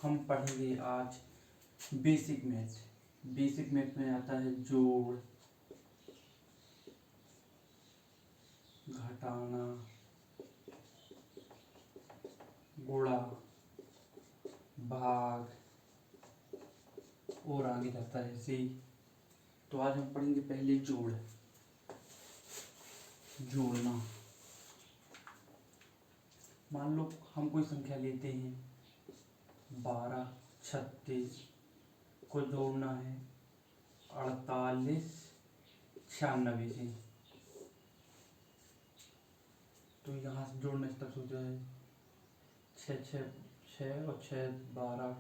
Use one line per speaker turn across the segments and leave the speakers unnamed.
हम पढ़ेंगे आज बेसिक मैथ। बेसिक मैथ में आता है जोड़, घटाना, गुणा, भाग और आगे जाता है ऐसे ही। तो आज हम पढ़ेंगे पहले जोड़, जोड़ना। मान लो हम कोई संख्या लेते हैं 12, 36 को जोड़ना है 48, 96 से। तो यहाँ से जोड़ना इस तरह सोचा है 6 और 6 12,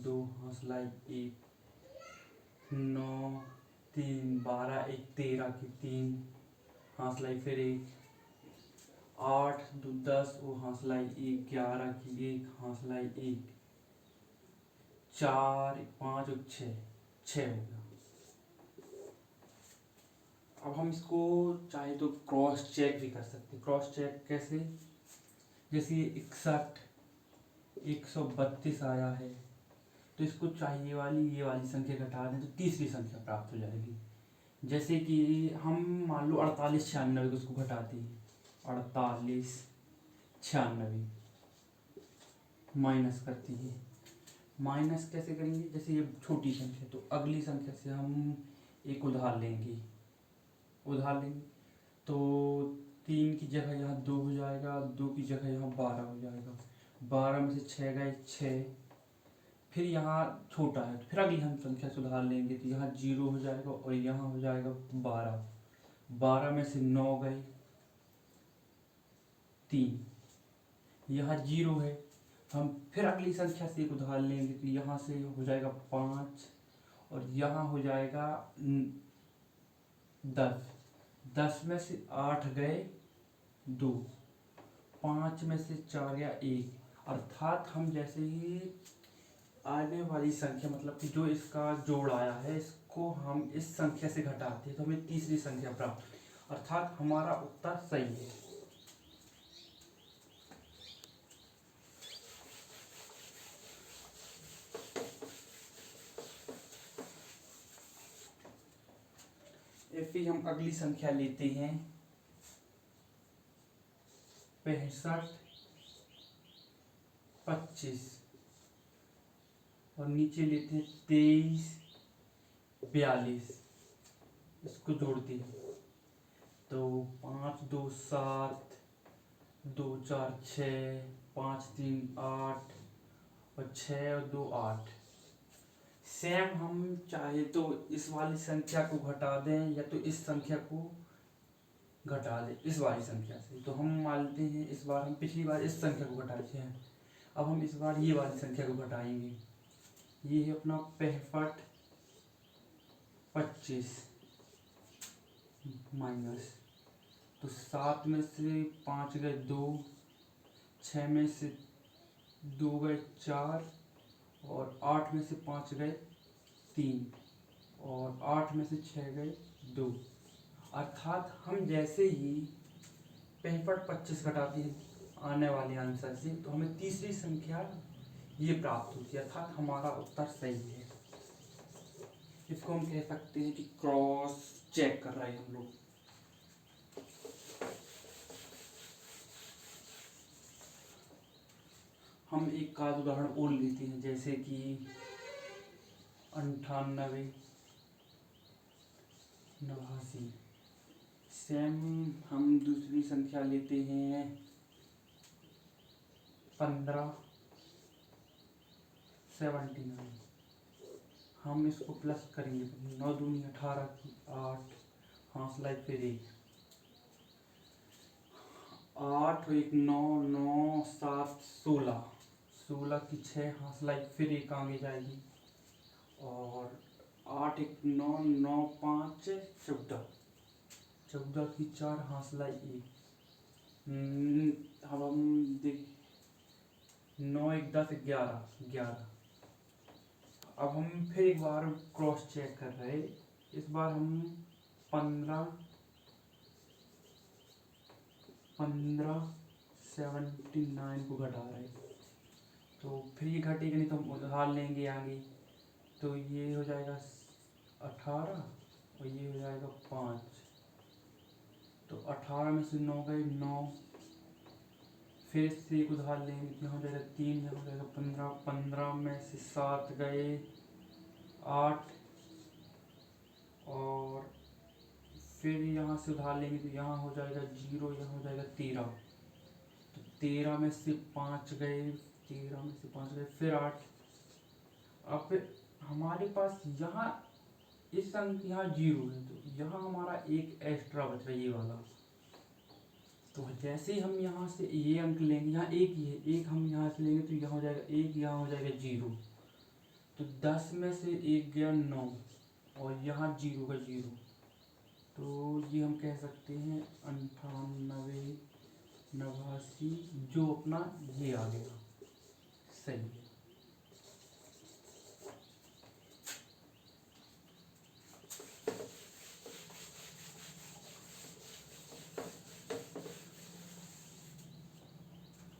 2 हौसला 1, 9 3 12 1 13 की 3 हौसला फिर 1, 8 2 10 वो हौसला 1 11 की 1 हौसला 1, 4 5 और 6 हो गया। अब हम इसको चाहे तो क्रॉस चेक भी कर सकते हैं। क्रॉस चेक कैसे? जैसे 61 132 आया है तो इसको चाहिए ये वाली संख्या घटा दें तो तीसरी संख्या प्राप्त हो जाएगी। जैसे कि हम मान लो 48 96 को उसको घटाते हैं 48 96 माइनस करते हैं। माइनस कैसे करेंगे? जैसे ये छोटी संख्या तो अगली संख्या से हम एक उधार लेंगे तो 3 की जगह यहाँ 2 हो जाएगा, 2 की जगह यहाँ 12 हो जाएगा, 12 में से 6 गए 6, फिर यहाँ छोटा है तो फिर अगली हम संख्या सुधार लेंगे तो यहाँ 0 हो जाएगा और यहाँ हो जाएगा 12, 12 में से 9 गए 3, यहाँ 0 है। हम फिर अगली संख्या से एक उधार लेंगे तो यहाँ से हो जाएगा 5 और यहाँ हो जाएगा 10, 10 में से 8 गए 2, 5 में से 4 गया 1। अर्थात हम जैसे ही आने वाली संख्या मतलब कि जो इसका जोड़ आया है इसको हम इस संख्या से घटाते हैं तो हमें तीसरी संख्या प्राप्त, अर्थात हमारा उत्तर सही है। फिर हम अगली संख्या लेते हैं 65 25 और नीचे लेते हैं 23 42, इसको जोड़ते हैं तो 5 2 7 2 4 6 5 3 8 और 6 और 2 8। सेम हम चाहे तो इस वाली संख्या को घटा दें या तो इस संख्या को घटा दें इस वाली संख्या से। तो हम मानते हैं इस बार हम पिछली बार इस संख्या को घटाए थे, अब हम इस बार ये वाली संख्या को घटाएंगे। ये है अपना 65 25 माइनस, तो 7 में से 5 गए 2, 6 में से 2 गए 4 और 8 में से 5 गए 3 और 8 में से 6 गए 2। अर्थात हम जैसे ही 65 25 घटाते हैं आने वाले आंसर से तो हमें तीसरी संख्या ये प्राप्त होती है, अर्थात हमारा उत्तर सही है। इसको हम कह सकते हैं कि क्रॉस चेक कर रहे हैं हम लोग। हम एक का उदाहरण और लेते हैं जैसे कि 98 89। सेम हम दूसरी संख्या लेते हैं 15 79। हम इसको प्लस करेंगे 9 दूनी 18 की 8 हौसला फिर 1, 8 1 9 9 7 16 16 की 6 हौसला फिर 1 आगे जाएगी और 8 1 9 9 5 14 14 की 4 हौसला 1। अब हम देख 9 1 10 11। अब हम फिर एक बार क्रॉस चेक कर रहे हैं, इस बार हम 15 79 को घटा रहे हैं तो फिर ये घटेगा नहीं तो हम उधार लेंगे आगे। तो ये हो जाएगा 18 और ये हो जाएगा 5। तो 18 में से 9 गए 9, फिर से एक उधार लेंगे तो यहाँ हो जाएगा 3, यहाँ हो जाएगा 15, 15 में से 7 गए 8, और फिर यहाँ से उधार लेंगे तो यहाँ हो जाएगा 0, यहाँ हो जाएगा 13। तो 13 में से 5 गए, 13 में से 5 गए फिर 8। अब हमारे पास यहाँ इस अंक यहाँ 0 है तो यहाँ हमारा एक एक्स्ट्रा बच रहा है ये वाला। तो जैसे ही हम यहाँ से ये अंक लेंगे, यहाँ एक ही है, एक हम यहाँ से लेंगे तो यहाँ हो जाएगा 1, यहाँ हो जाएगा 0। तो 10 में से 1 गया 9 और यहाँ 0 का 0। तो ये हम कह सकते हैं 98, 89, जो अपना ये आ गया सही है।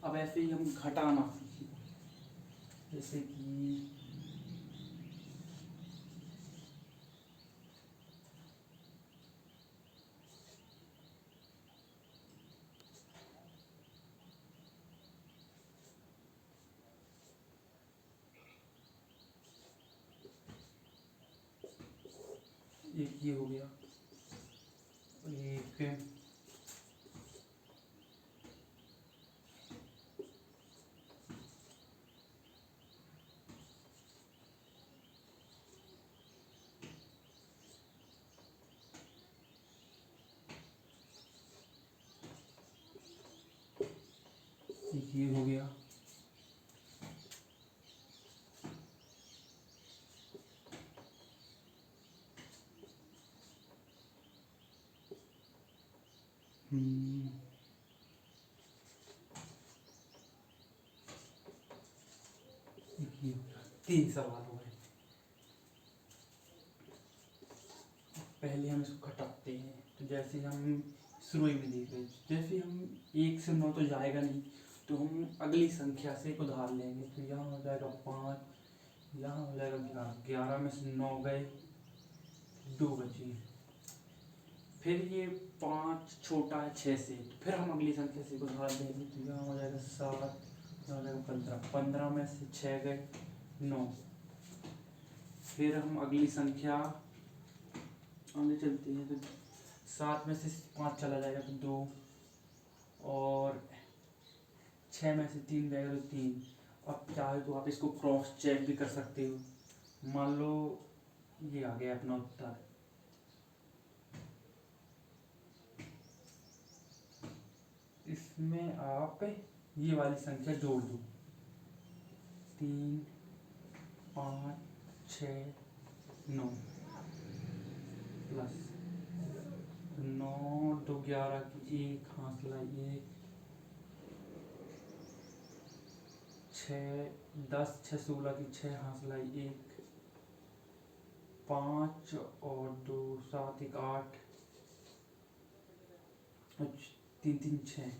अब ऐसे ही हम घटाना सीखेंगे, जैसे कि एक ये हो गया, एक ये हो गया, ये हो गया। 3 सवाल हो गए। पहले हम इसको घटाते हैं। तो जैसे हम शुरू में देख रहे, जैसे हम 1 से 9 तो जाएगा नहीं, तो हम अगली संख्या से एक उधार लेंगे। तो यहाँ हो जाएगा 5, यहाँ हो जाएगा 11, 11 में से 9 गए 2 बचे। फिर ये 5 छोटा है 6 से, तो फिर हम अगली संख्या से एक उधार लेंगे। तो यहाँ हो जाएगा 7, यहाँ हो जाएगा 15, 15 में से 6 गए 9। फिर हम अगली संख्या आगे चलते हैं तो 7 में से 5 चला जाएगा तो 2, और 6 में से 3 जाएगा तो 3। अब चाहे तो आप इसको क्रॉस चेक भी कर सकते हो। मान लो ये आ गया अपना उत्तर। इसमें आप ये वाली संख्या जोड़ दो, 3, 5, 6, 9 प्लस 9, 2, 11 की 1 हासिला 1, 6, 10, 6, 16 की 6 हासिला 1, 5 और 2, 7, 1, 8, 3, 3, 6।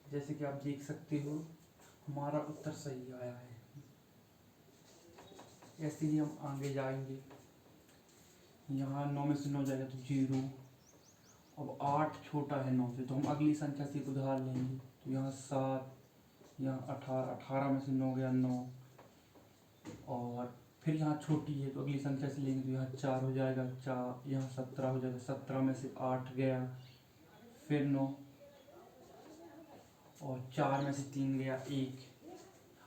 जैसे कि आप देख सकते हो हमारा उत्तर सही आया है। ऐसे ही हम आगे जाएंगे। यहाँ 9 में से 9 जाएगा तो 0। अब 8 छोटा है 9 से, तो हम अगली संख्या से एक उधार लेंगे। तो यहाँ 7, यहाँ 18, 18 में से 9 गया 9, और फिर यहाँ छोटी है तो अगली संख्या से लेंगे। तो यहाँ 4 हो जाएगा 4, यहाँ 17 हो जाएगा 17 में से 8 गया, फिर 9, और 4 में से 3 गया 1।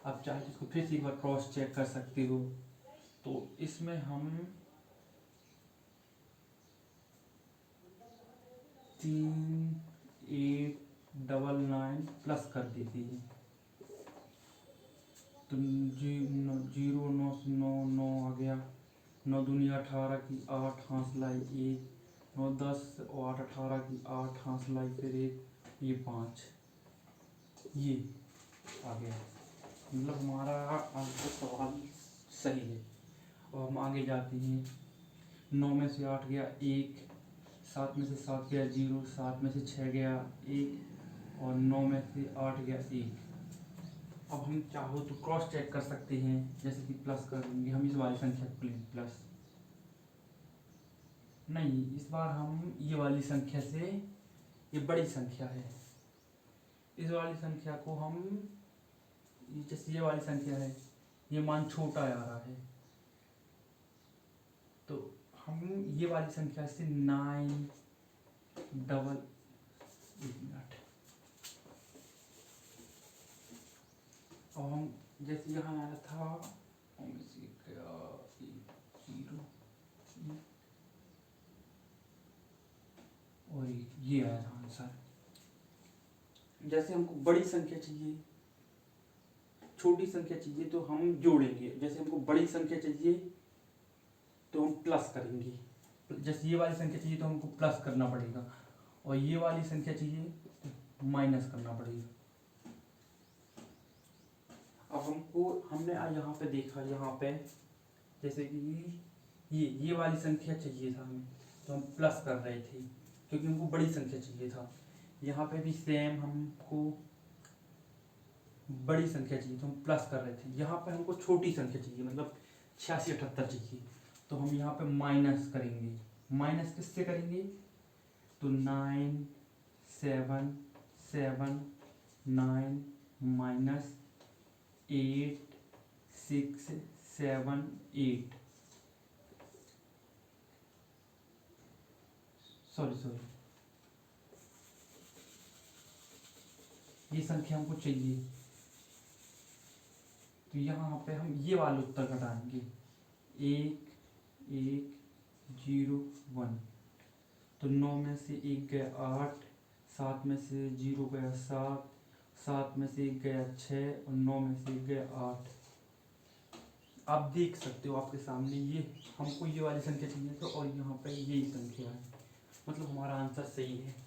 आप चाहे तो इसको फिर से एक बार क्रॉस चेक कर सकते हो। तो इसमें हम 3, 8, 9 प्लस कर देते हैं। तो 0, 9 से 9, 9 आ गया, 9 दूनी 18 की 8 हासिलाई 1, 9, 10 और 8, 18 की 8 हासिलाई फिर 1, ये 5, ये आ गया। मतलब हमारा आंसर सवाल सही है। और हम आगे जाते हैं। 9 में से 8 गया 1, 7 में से 7 गया 0, 7 में से 6 गया 1, और 9 में से 8 गया 1। अब हम चाहो तो क्रॉस चेक कर सकते हैं, जैसे कि प्लस कर देंगे हम इस वाली संख्या को प्लस नहीं, इस बार हम ये वाली संख्या से, ये बड़ी संख्या है, इस वाली संख्या को हम, जैसे ये वाली संख्या है, ये मान छोटा आ रहा है, तो हम ये वाली संख्या से 9 डबल, एक मिनट, अब हम जैसे यहाँ आया था, हम इसे क्या 0 और ये आया था आंसर। जैसे हमको बड़ी संख्या चाहिए, छोटी संख्या चाहिए तो हम जोड़ेंगे, जैसे हमको बड़ी संख्या चाहिए तो हम प्लस करेंगे, जैसे ये वाली संख्या चाहिए तो हमको प्लस करना पड़ेगा, और ये वाली संख्या चाहिए तो माइनस करना पड़ेगा। अब हमको, हमने यहाँ पे देखा, यहाँ पे जैसे कि ये वाली संख्या चाहिए था हमें, तो हम प्लस कर रहे थे क्योंकि हमको बड़ी संख्या चाहिए था। यहाँ पे भी सेम हमको बड़ी संख्या चाहिए तो हम प्लस कर रहे थे, यहाँ पे हमको छोटी संख्या चाहिए, मतलब 86-78 चाहिए, तो हम यहाँ पे माइनस करेंगे। माइनस किससे करेंगे, तो 9 7 7 9 माइनस 8 6 7 8, सॉरी ये संख्या हमको चाहिए, तो यहाँ पे हम ये वाले उत्तर घटाएंगे, 1 1 0 1, तो 9 में से 1 गया 8, 7 में से 0 गया 7, 7 में से 1 गया 6 और 9 में से 1 गया 8। आप देख सकते हो आपके सामने, ये हमको ये वाली संख्या चाहिए तो, और यहाँ पे यही संख्या है, मतलब हमारा आंसर सही है।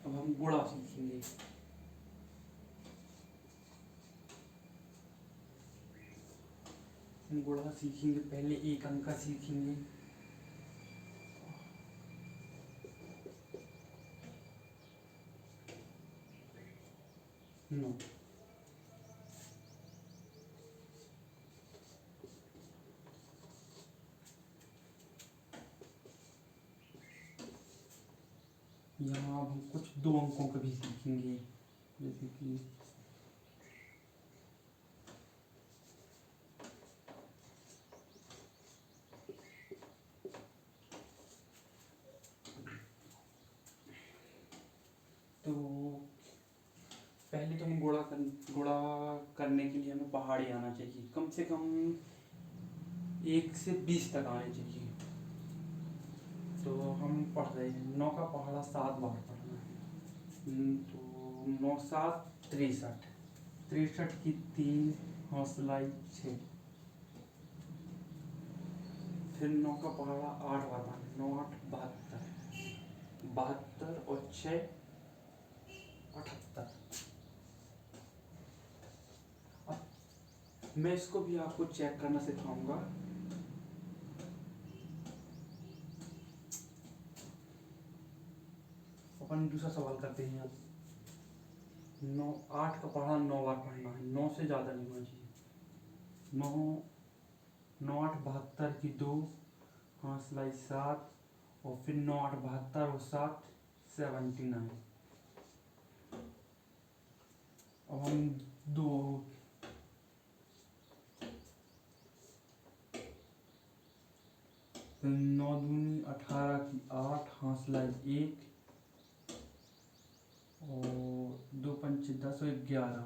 अब हम गुणा सीखेंगे। हम गुणा सीखेंगे, पहले एक अंक का सीखेंगे। नो, यहाँ अब हम कुछ 2 अंकों का भी सीखेंगे, जैसे कि तो पहले तो हम गुणा करने के लिए हमें पहाड़ी आना चाहिए, कम से कम 1 से 20 तक आने चाहिए। तो हम पढ़ रहे हैं, 9 का पहाड़ा 7 बार पढ़ना है, तो 9 7 63, 63 की 3 हौसलाई 6, फिर 9 का पहाड़ा 8 बार पढ़ना, 9 8 72, 72 और 6 78। अब मैं इसको भी आपको चेक करना सिखाऊंगा। अपन दूसरा सवाल करते हैं। अब 9 8 का पढ़ा 9 बार पढ़ना है, 9 से ज़्यादा नहीं होना चाहिए। 9 9 8 72 की 2 हौसलाई 7 और फिर 9 8 72 और 7 79। अब हम 2 9 दूनी 18 की 8 हौसलाई 1 और 2 पंच 10 और 11।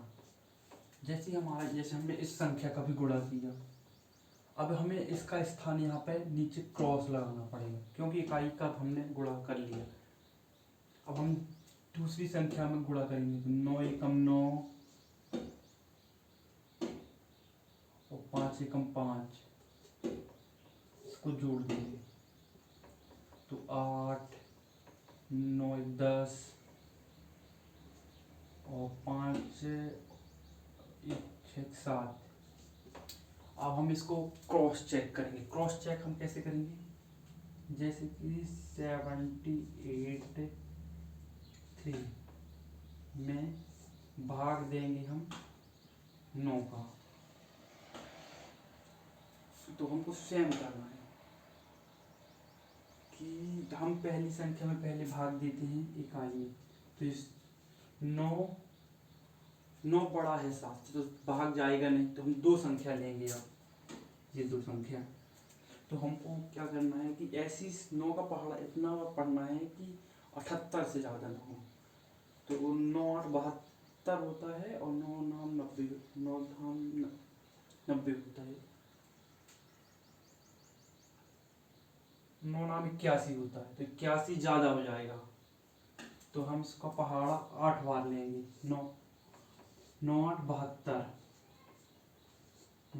जैसे हमारा, जैसे हमने इस संख्या का भी गुणा किया, अब हमें इसका स्थान यहाँ पे नीचे क्रॉस लगाना पड़ेगा क्योंकि इकाई का हमने गुणा कर लिया। अब हम दूसरी संख्या में गुणा करेंगे, तो 9 एकम 9 और 5 एकम 5, इसको जोड़ देंगे तो 8 9 10 और 5 1 6 7। अब हम इसको क्रॉस चेक करेंगे। क्रॉस चेक हम कैसे करेंगे, जैसे कि 78 3 में भाग देंगे हम 9 का, तो हमको सेम करना है कि हम पहली संख्या में पहले भाग देते हैं इकाई में। तो इस 9 बड़ा है 7 से, तो भाग जाएगा नहीं, तो हम दो संख्या लेंगे। अब ये दो संख्या, तो हमको क्या करना है कि ऐसी 9 का पहाड़ा इतना पढ़ना है कि 78 से ज़्यादा ना हो। तो 9 8 72 होता है और 9 नाम 90, 9 धाम 90 होता है, 9 नाम 81 होता है, तो 81 ज़्यादा हो जाएगा। तो हम इसका पहाड़ा 8 बार लेंगे। 9 9 8 72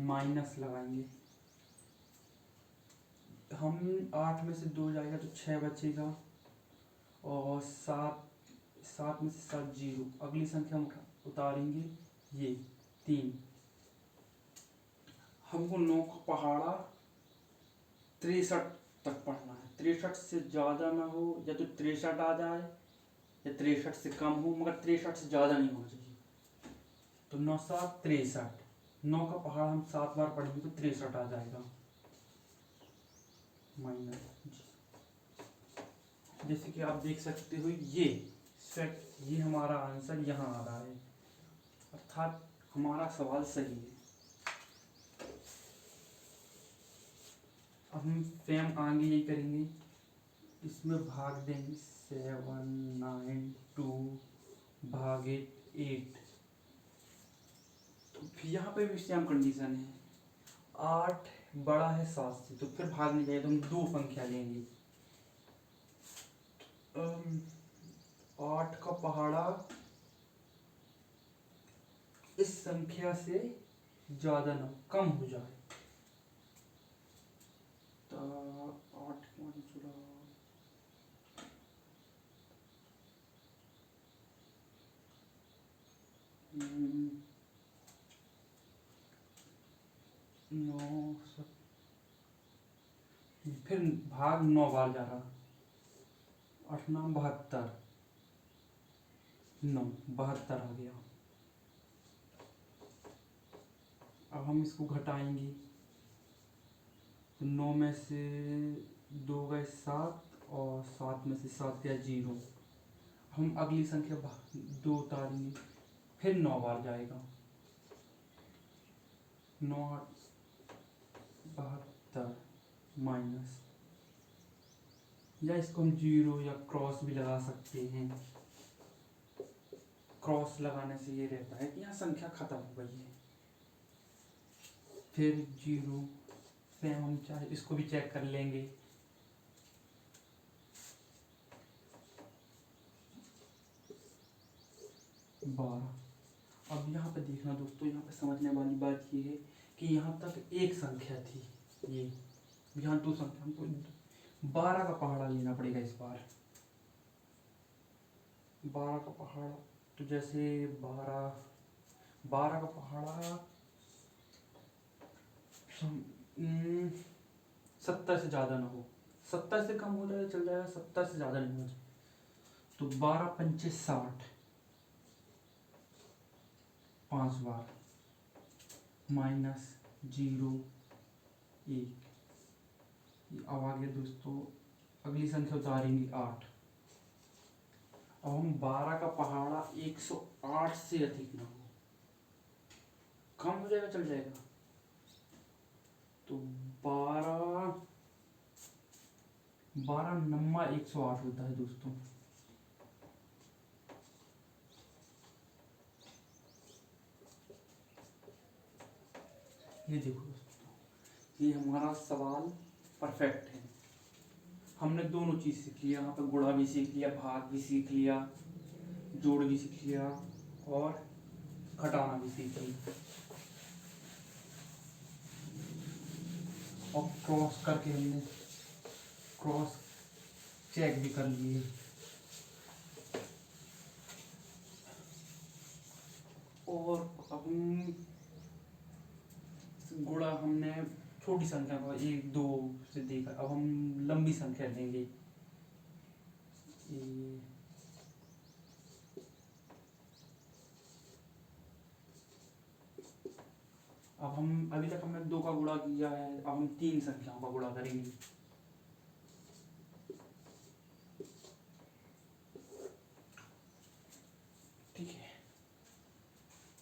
माइनस लगाएंगे हम, 8 में से 2 जाएगा तो 6 बचेगा और 7 में से 7 0। अगली संख्या हम उतारेंगे ये 3। हमको 9 का पहाड़ा 63 तक पढ़ना है। 63 से ज़्यादा ना हो, या तो 63 आ जाए या 63 से कम हो, मगर 63 से ज़्यादा नहीं होना चाहिए। तो 9 7 63, 9 का पहाड़ा हम 7 बार पढ़ेंगे तो 63 आ जाएगा माइनस। जैसे कि आप देख सकते हो ये हमारा आंसर यहाँ आ रहा है, अर्थात हमारा सवाल सही है। अब हम सेम आगे यही करेंगे, इसमें भाग देंगे 7 9 2 भागे 8। तो फिर यहाँ पे भी सेम कंडीशन है, 8 बड़ा है 7 से, तो फिर भाग नहीं जाए तो हम दो संख्या लेंगे। 8 का पहाड़ा इस संख्या से ज़्यादा ना कम हो जाए, तो 8 9 फिर भाग 9 बार जा रहा, 8 9 72 9 72 आ गया। अब हम इसको घटाएंगे तो 9 में से 2 गए 7 और 7 में से 7 गया 0। हम अगली संख्या 2 उतारेंगे, फिर 9 बार जाएगा, 9 8 72 माइनस, या इसको हम 0 या क्रॉस भी लगा सकते हैं। क्रॉस लगाने से ये रहता है कि यहाँ संख्या खत्म हो गई है। फिर 0 से हम चाहे इसको भी चेक कर लेंगे, अब यहाँ पे देखना दोस्तों, यहाँ पे समझने वाली बात ये है कि यहाँ तक एक संख्या थी, ये यहाँ दो संख्या, हमको 12 का पहाड़ा लेना पड़ेगा इस बार। 12 का पहाड़ा, तो जैसे 12 का पहाड़ा 70 से ज़्यादा ना हो, 70 से कम हो जाए चल जाएगा, 70 से ज़्यादा नहीं हो जाए। तो 12 पंचे 60, 5 बार माइनस 0 1। अब आगे दोस्तों अगली संख्या उतारेंगे 8। अब हम 12 का पहाड़ा 108 से अधिक ना हो, कम हो जाएगा चल जाएगा। तो 12 नम्मा 108 होता है दोस्तों। ये देखो दोस्तों, ये हमारा सवाल परफेक्ट है। हमने दोनों चीज़ सीख लिया, यहाँ पर गुणा भी सीख लिया, भाग भी सीख लिया, जोड़ भी सीख लिया और घटाना भी सीख लिया। और क्रॉस करके हमने क्रॉस चेक भी कर लिए। और अब हम गुणा हमने छोटी संख्या को 1 2 से देखा, अब हम लंबी संख्या लेंगे। अब हम अभी तक हमने 2 का गुणा किया है, अब हम 3 संख्याओं का गुणा करेंगे। ठीक है,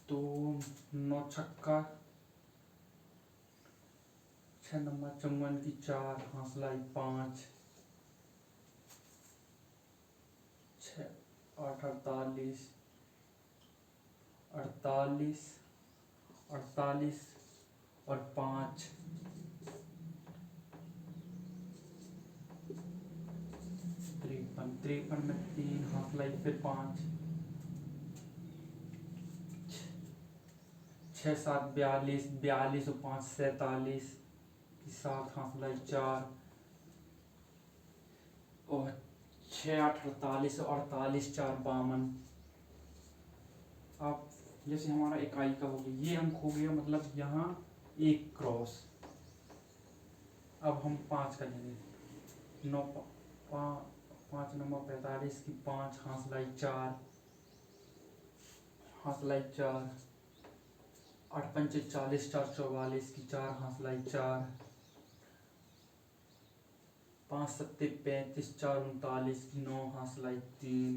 तो 9 छक्का 6 नंबर 54 की 4 हासिलाई 5 6 8 48 48 48 और 5 53 53 में 3 हासिलाई फिर 5 6 7 42 42 और 5 47 की 7 हासिलाई 4 और 6 8 48 और 48 4 52। अब जैसे हमारा इकाई का हो गया, ये अंक हो गया, मतलब यहाँ एक क्रॉस। अब हम 5 का लेंगे। 9 5 नंबर 45 की 5 हासिलाई 4 हासिलाई 4 8 पंचे 40 4 44 की 4 हासिलाई 4 5 सत्ते 35 4 39 की 9 हासिलाई 3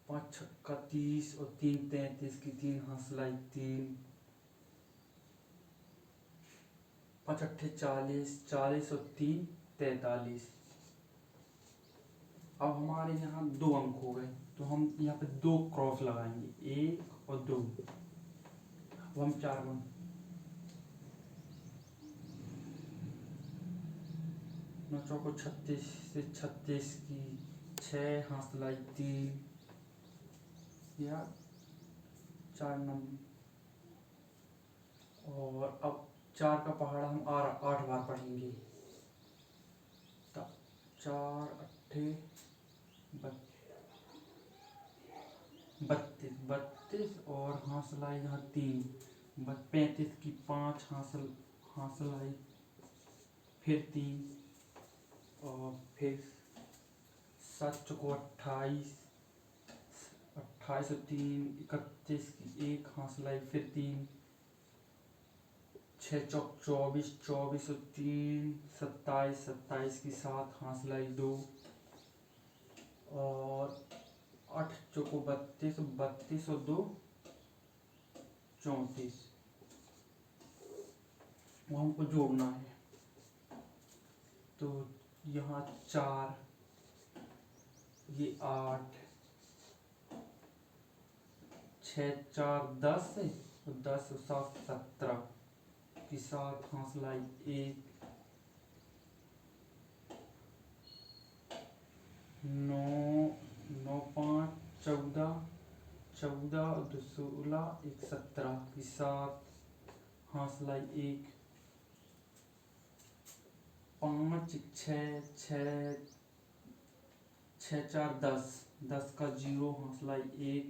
5 छक्का 30 और 3 33 की 3 हासिलाई 3 5 अट्ठे 40 40 और 3 43। अब हमारे यहाँ 2 अंक हो गए, तो हम यहाँ पे 2 क्रॉस लगाएंगे, 1 और 2। अब हम 4 में 9 चौको 36 से 36 की 6 हासिलाई 3 या 4 नंबर। और अब 4 का पहाड़ा हम 8 बार पढ़ेंगे। 4 अट्ठे 32 32 और हासिलाई यहाँ 3 35 की 5 हासिलाई फिर 3 और फिर 7 चौको 28 28 और 3 31 की 1 हासिलाई फिर 3 6 चौक 24 24 और 3 27 27 की 7 हासिलाई 2 और 8 चौको 32 32 और 2 34। वो हमको जोड़ना है, तो यहाँ 4 ये 8 6 4 10 और 10 और 7 17 की 7 हासिलाई 1 9 9 5 14 14 और 2 16 1 17 की 7 हासिलाई 1 5 6 6 6 4 10 10 का 0 हासिलाई 1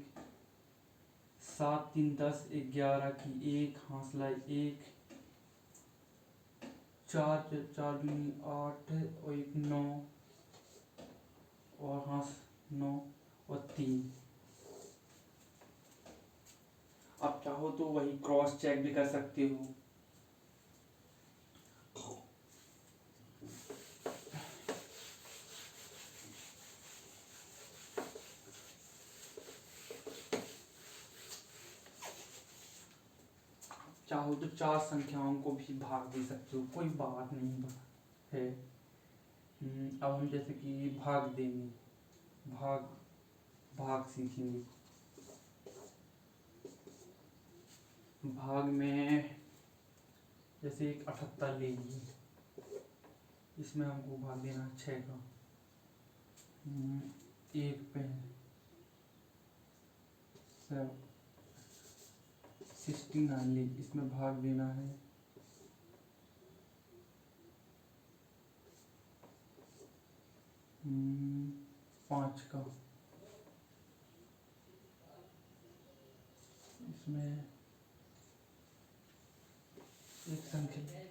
7 3 10 11 की 1 हासिलाई 1 4 4 दूनी 8 और 1 9 और हास 9 और 3। आप चाहो तो वही क्रॉस चेक भी कर सकते हो। चाहो तो 4 संख्याओं को भी भाग दे सकते हो, कोई बात नहीं है। अब हम जैसे कि भाग देंगे, भाग भाग सीखेंगे। भाग में जैसे एक 78 ले लीजिए, इसमें हमको भाग देना 6 का। 1 पे 7 69 इसमें भाग देना है 5 का, इसमें एक संख्या